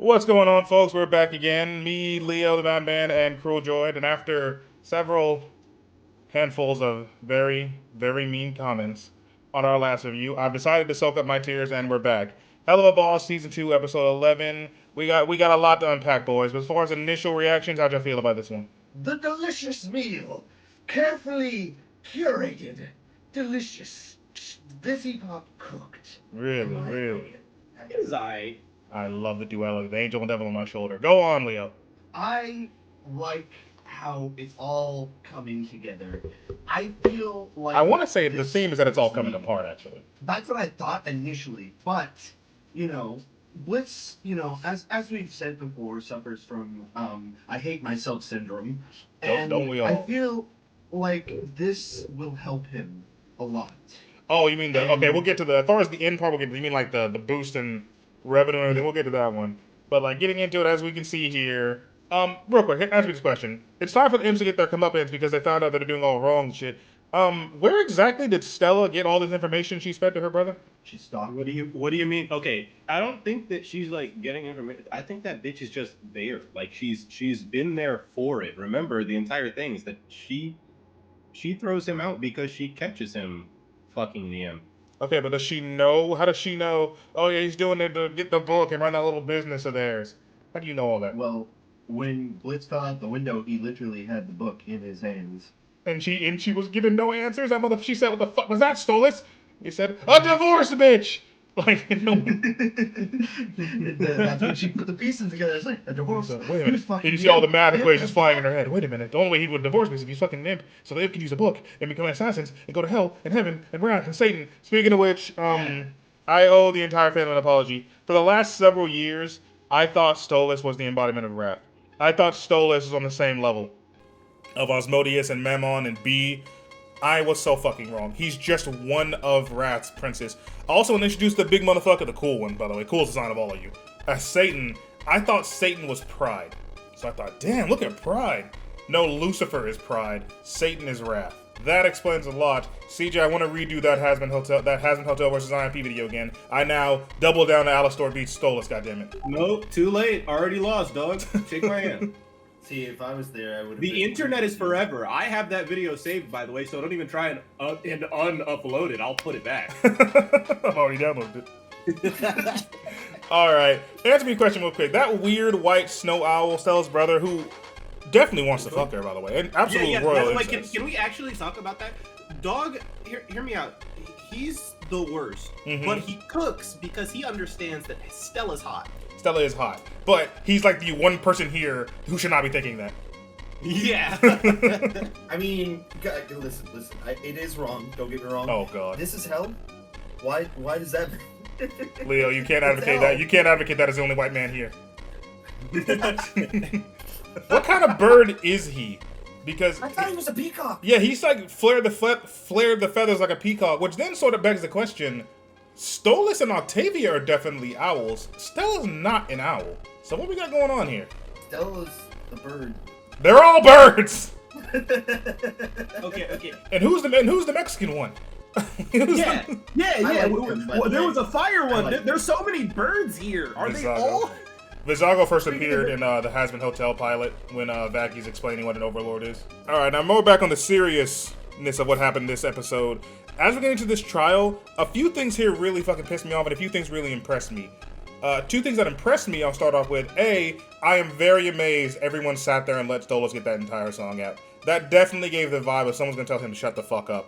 What's going on, folks? We're back again. Me, Leo, the Madman, and Cruel Droid. And after several handfuls of very, very mean comments on our last review, I've decided to soak up my tears, and we're back. Helluva Boss, season 2, episode 11. We got a lot to unpack, boys. But as far as initial reactions, how'd you feel about this one? The delicious meal, carefully curated, delicious, Viziepop cooked. Really, In my really. opinion. Is I I love the duality, the angel and devil on my shoulder. Go on, Leo. I like how it's all coming together. I feel like I want to say the this theme is that it's all is coming me. apart, actually. That's what I thought initially, but you know, Blitz, as we've said before, suffers from I hate myself syndrome, and Don't we I all? feel like this will help him a lot. Oh, you mean the okay? We'll get to the as far as the end part. We'll get. You mean like the boost in revenue and everything? We'll get to that one. But like getting into it as we can see here. Real quick, ask me this question. It's time for the M's to get their comeuppance because they found out that they're doing all wrong and shit. Where exactly did Stella get all this information she fed to her brother? She stalked. what do you mean? Okay, I don't think that she's like getting information. I think that bitch is just there. Like she's been there for it. Remember, the entire thing is that she throws him out because she catches him fucking the M. Okay, but does she know? How does she know? Oh yeah, he's doing it to get the book and run that little business of theirs. How do you know all that? Well, when Blitz fell out the window, he literally had the book in his hands. And she was giving no answers. That mother, she said, "What the fuck was that, Stolas?" He said, "A divorce, bitch." Like, no. That's when she put the pieces together. It's like a divorce. So, wait a minute. And you see all the math equations flying in her head. Wait a minute. The only way he would divorce me is if he's fucking an imp. So the imp can use a book and become assassins and go to hell and heaven and wrath and Satan. Speaking of which, I owe the entire family an apology. For the last several years, I thought Stolas was the embodiment of wrath. I thought Stolas was on the same level of Osmodeus and Mammon and B. I was so fucking wrong. He's just one of Wrath's princes. Also, when they introduced the big motherfucker, the cool one, by the way, coolest design of all of you, as Satan, I thought Satan was Pride. So I thought, damn, look at Pride. No, Lucifer is Pride. Satan is Wrath. That explains a lot. CJ, I want to redo that Hasman Hotel versus IMP video again. I now double down to Alistor beats Stolas, goddammit. Nope, too late. Already lost, dog. Shake my hand. See, if I was there, I would have. The internet is forever. I have that video saved, by the way, so don't even try and un-upload it. I'll put it back. I've already downloaded it. All right, answer me a question real quick. That weird white snow owl, Stella's brother, who definitely wants to fuck her, by the way, and absolute royal like, incest. can we actually talk about that? Dog, hear me out. He's the worst, but he cooks because he understands that Stella's hot. Stella is hot, but he's like the one person here who should not be thinking that. Yeah. I mean, listen. It is wrong. Don't get me wrong. Oh god, This is hell. Why does that? Leo, you can't advocate that. You can't advocate that as the only white man here. What kind of bird is he? Because I thought he was a peacock. yeah, he's like flared the feathers like a peacock, which then sort of begs the question: Stolas and Octavia are definitely owls. Stella's not an owl. So what we got going on here? Stella's the bird. They're all birds. Okay. And who's the Mexican one? Who's Yeah. the- Yeah. like them, by the There way. was a fire one. like There's so many birds here. Are they Vizago. all? Vizago first appeared in the Hasman Hotel pilot when Vacky's explaining what an overlord is. All right, now more back on the seriousness of what happened this episode. As we get into this trial, a few things here really fucking pissed me off, and a few things really impressed me. Two things that impressed me, I'll start off with. A, I am very amazed everyone sat there and let Stolas get that entire song out. That definitely gave the vibe of someone's gonna tell him to shut the fuck up.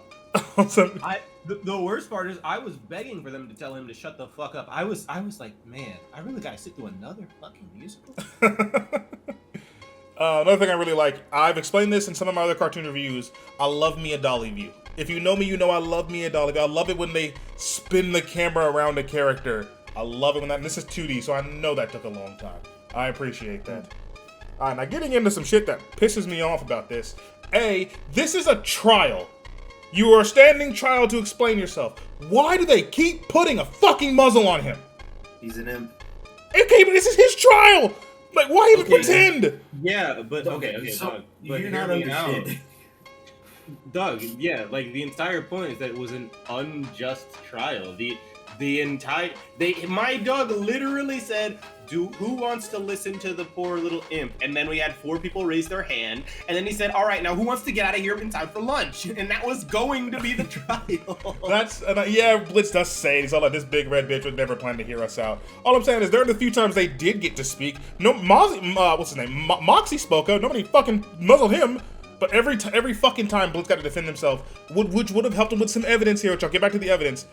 The worst part is I was begging for them to tell him to shut the fuck up. I was like, man, I really gotta sit through another fucking musical. Another thing I really like, I've explained this in some of my other cartoon reviews, I love me a dolly view. If you know me, you know I love me a dolly view. I love it when they spin the camera around a character. I love it when that, and this is 2D, so I know that took a long time. I appreciate that. Alright, now getting into some shit that pisses me off about this. A, this is a trial. You are standing trial to explain yourself. Why do they keep putting a fucking muzzle on him? He's an imp. Okay, but this is his trial! Like, why even Okay. pretend? Yeah, but okay, So, Doug. But you're hear not me out. understanding. Doug, yeah, like the entire point is that it was an unjust trial. My dog literally said, who wants to listen to the poor little imp? And then we had 4 people raise their hand, and then he said, all right, now who wants to get out of here in time for lunch? And that was going to be the trial. Yeah, Blitz does say he's all like, this big red bitch would never plan to hear us out. All I'm saying is, during the few times they did get to speak, what's his name? Moxie spoke up. Nobody fucking muzzled him. But every fucking time Blitz got to defend himself, which would have helped him with some evidence here, which I'll get back to the evidence.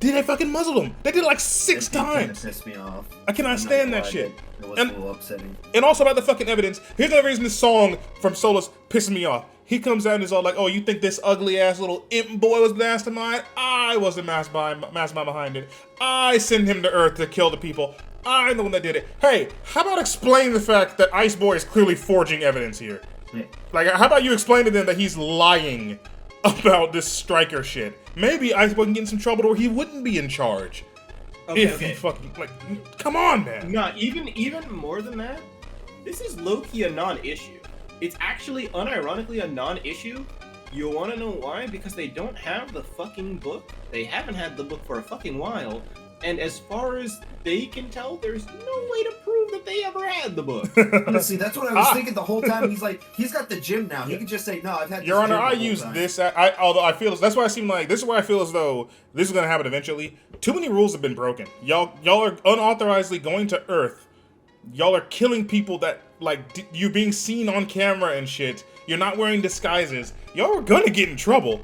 Did they fucking muzzle him? They did it like 6 times. Pissed me off. I cannot stand that shit. It was a little upsetting. And also about the fucking evidence. Here's another reason this song from Solus pisses me off. He comes out and is all like, "Oh, you think this ugly ass little imp boy was the mastermind? I was the mastermind behind it. I sent him to Earth to kill the people. I'm the one that did it." Hey, how about explain the fact that Ice Boy is clearly forging evidence here? Yeah. Like, how about you explain to them that he's lying about this striker shit? Maybe Ice Boy can get in some trouble where he wouldn't be in charge. He fucking, like, come on, man. No, even more than that, this is low-key a non-issue. It's actually, unironically, a non-issue. You want to know why? Because they don't have the fucking book. They haven't had the book for a fucking while. And as far as they can tell, there's no way to prove that they ever had the book. Honestly, that's what I was thinking the whole time. He's like, he's got the gym now. He can just say, "No, I've had." Your Honor, I use this. Although I feel that's why I seem like this is where I feel as though this is gonna happen eventually. Too many rules have been broken. Y'all are unauthorizedly going to Earth. Y'all are killing people that like you being seen on camera and shit. You're not wearing disguises. Y'all are gonna get in trouble.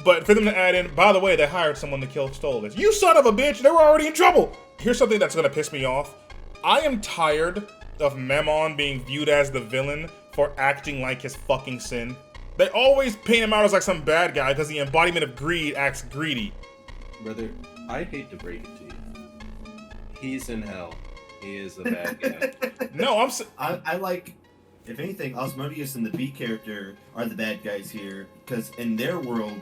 But for them to add in, by the way, they hired someone to kill Stolas. You son of a bitch, they were already in trouble. Here's something that's gonna piss me off. I am tired of Memon being viewed as the villain for acting like his fucking sin. They always paint him out as like some bad guy because the embodiment of greed acts greedy. Brother, I hate to break it to you. He's in hell. He is a bad guy. No, I like, if anything, Osmodius and the B character are the bad guys here, because in their world,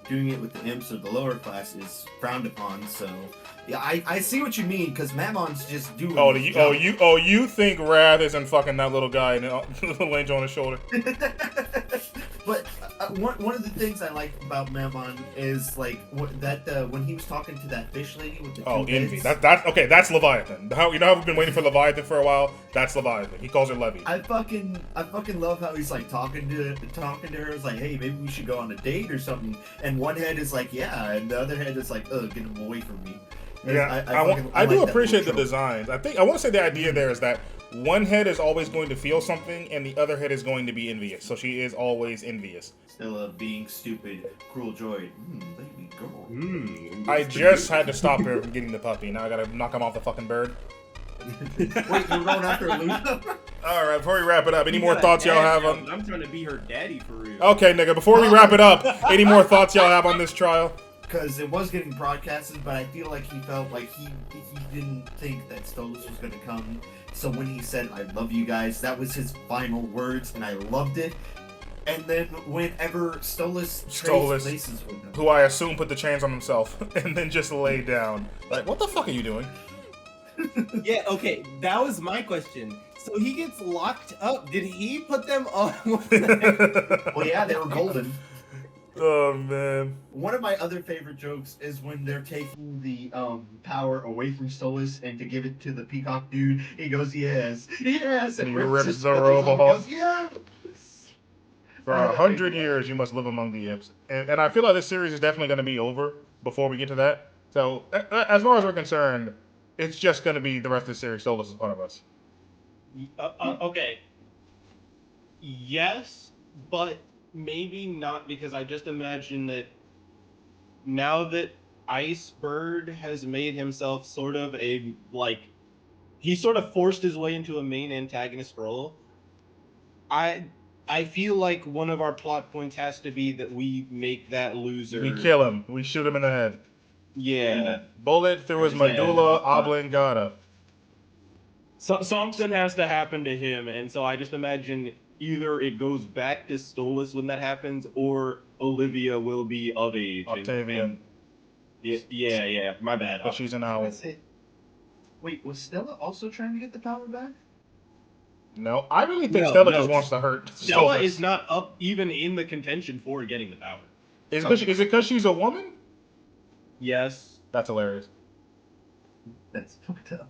doing it with the imps or the lower class is frowned upon. So, yeah, I see what you mean, because Mammon's just doing. You think Wrath isn't fucking that little guy and the little angel on his shoulder? But one of the things I like about Mammon is like when he was talking to that fish lady with the envy. Heads, That's Leviathan. How we've been waiting for Leviathan for a while? That's Leviathan. He calls her Levy. I fucking love how he's like talking to her. It's like, hey, maybe we should go on a date or something. And one head is like, yeah, and the other head is like, get him away from me. Yeah, I do appreciate the designs. I want to say the idea there is that one head is always going to feel something, and the other head is going to be envious. So she is always envious. Still a being stupid, cruel joy. Baby girl. I just had to stop her from getting the puppy. Now I gotta knock him off the fucking bird. Wait, you're going after Luna? All right, before we wrap it up, any more thoughts y'all have on? I'm trying to be her daddy for real. Okay, nigga. Before we wrap it up, any more thoughts y'all have on this trial? Because it was getting broadcasted, but I feel like he felt like he didn't think that Stolas was going to come. So when he said, "I love you guys," that was his final words, and I loved it. And then whenever Stolas trades places with him, who I assume put the chains on himself, and then just laid down. Like, what the fuck are you doing? Yeah, okay, that was my question. So he gets locked up. Did he put them on? Well, yeah, they were golden. Oh man. One of my other favorite jokes is when they're taking the power away from Stolas and to give it to the peacock dude. He goes, "Yes, yes," and he rips the robe off. "Yes." For 100 years, you must live among the imps. And I feel like this series is definitely going to be over before we get to that. So, as far as we're concerned, it's just going to be the rest of the series. Stolas is one of us. Okay. Yes, but maybe not, because I just imagine that now that Icebird has made himself sort of he sort of forced his way into a main antagonist role. I feel like one of our plot points has to be that we make that loser. We kill him. We shoot him in the head. Yeah. Bullet through his medulla oblongata. So something has to happen to him, and so I just imagine either it goes back to Stolas when that happens, or Olivia will be of age. Octavian. Yeah, my bad. But she's an owl. Wait, was Stella also trying to get the power back? No, I really think Stella just wants to hurt Stella Stolas. is not up even in the contention for getting the power. Is it because she's a woman? Yes, That's hilarious. That's fucked up.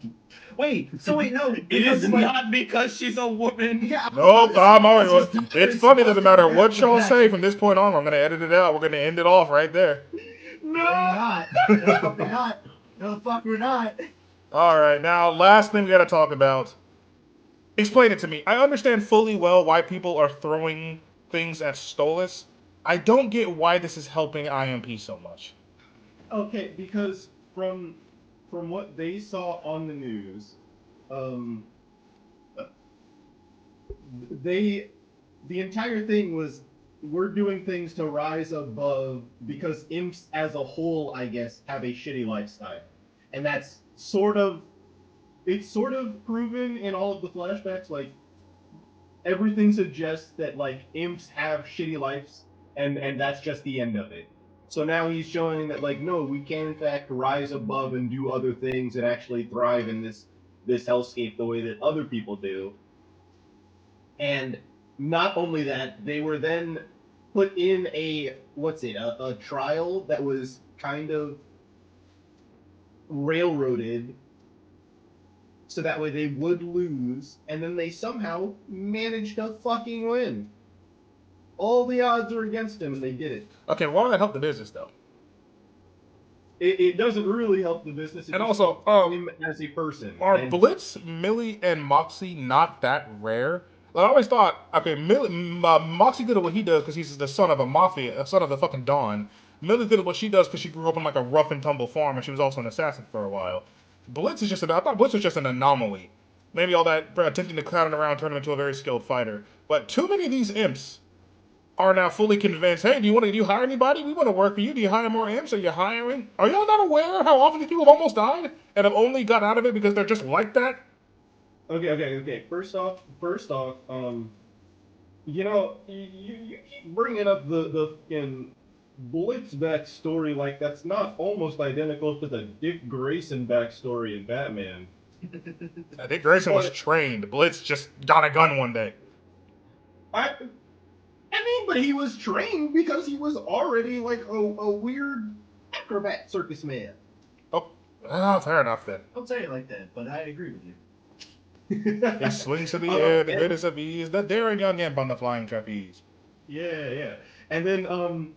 Wait, no. It is not because she's a woman. Yeah. Nope, I'm always. It's funny. Doesn't matter what y'all Exactly. say from this point on. I'm gonna edit it out. We're gonna end it off right there. No, we're not. No, fuck, we're not. No, fuck, we're not. All right, now last thing we gotta talk about. Explain it to me. I understand fully well why people are throwing things at Stolas. I don't get why this is helping IMP so much. Okay, because from what they saw on the news, the entire thing was we're doing things to rise above because imps as a whole, I guess, have a shitty lifestyle, and that's sort of proven in all of the flashbacks. Like everything suggests that like imps have shitty lives, and that's just the end of it. So now he's showing that like no, we can in fact rise above and do other things and actually thrive in this hellscape the way that other people do. And not only that, they were then put in a trial that was kind of railroaded so that way they would lose, and then they somehow managed to fucking win. All the odds are against him, and they did it. Okay, why would that help the business though? It doesn't really help the business. And also, him as a person. are And Blitz, Millie, and Moxie not that rare? Like, I always thought, okay, Moxie good at what he does because he's the son of a son of the fucking Dawn. Millie's good at what she does because she grew up in like a rough and tumble farm and she was also an assassin for a while. Blitz is just I thought Blitz was just an anomaly. Maybe all that attempting to clown around turned him into a very skilled fighter. But too many of these imps are now fully convinced, hey, do you hire anybody? We want to work for you. Do you hire more imps? Are you hiring? Are y'all not aware how often these people have almost died and have only got out of it because they're just like that? Okay. First off, you keep bringing up the fucking Blitz backstory like that's not almost identical to the Dick Grayson backstory in Batman. Dick Grayson was trained. Blitz just got a gun one day. I mean, but he was trained because he was already like a weird acrobat circus man. Oh, fair enough then. Don't say it like that, but I agree with you. He swings to the air, the greatest of ease, the daring young imp on the flying trapeze. Yeah. And then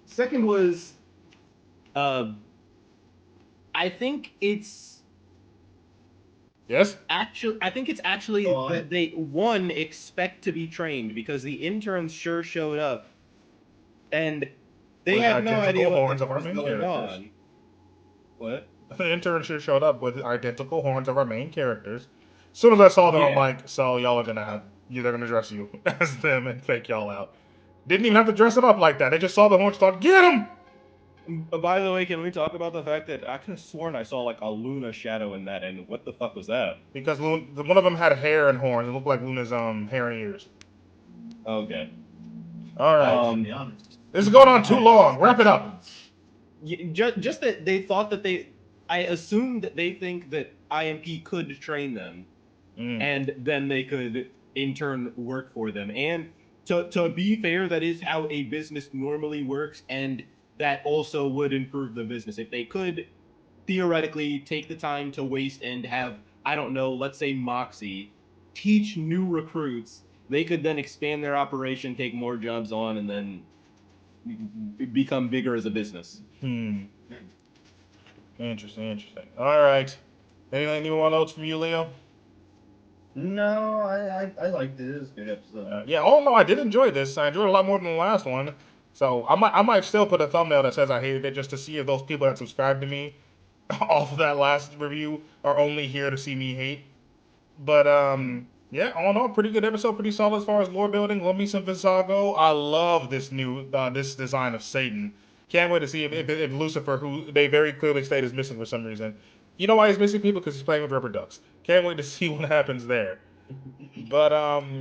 second was I think it's Yes? I think it's actually that they expect to be trained because the interns sure showed up, and they With had no identical idea what horns of our was main going characters. on. What? The intern sure showed up with identical horns of our main characters. As soon as I saw them, I'm like, so y'all are they're gonna dress you as them and fake y'all out. Didn't even have to dress them up like that. They just saw the horns, thought, get him! By the way, can we talk about the fact that I could have sworn I saw like a Luna shadow in that, and what the fuck was that? Because one of them had hair and horns. It looked like Luna's hair and ears. Okay. All right. To be honest. This is going on too long. Wrap it up. Just that they thought that I assumed that they think that IMP could train them, and then they could in turn work for them. And to be fair, that is how a business normally works, and that also would improve the business if they could theoretically take the time to waste and have, I don't know, let's say Moxie teach new recruits. They could then expand their operation, take more jobs on, and then become bigger as a business. Interesting. All right. Anyone else from you, Leo? No, I liked it. It was a good episode. I did enjoy this. I enjoyed it a lot more than the last one. So I might still put a thumbnail that says I hated it just to see if those people that subscribed to me off of that last review are only here to see me hate. But yeah, all in all, pretty good episode, pretty solid as far as lore building. Love me some Visago. I love this new this design of Satan. Can't wait to see if Lucifer, who they very clearly state is missing for some reason. You know why he's missing people? Because he's playing with rubber ducks. Can't wait to see what happens there. But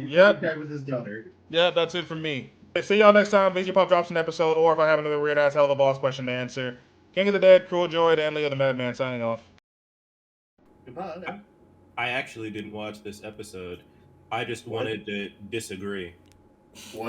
yeah. That was his daughter. Yeah, that's it from me. See y'all next time. Viziepop drops an episode, or if I have another weird ass Helluva Boss question to answer. King of the Dead, Cruel Joy, and Leo the Madman signing off. Goodbye. I actually didn't watch this episode. I just wanted to disagree.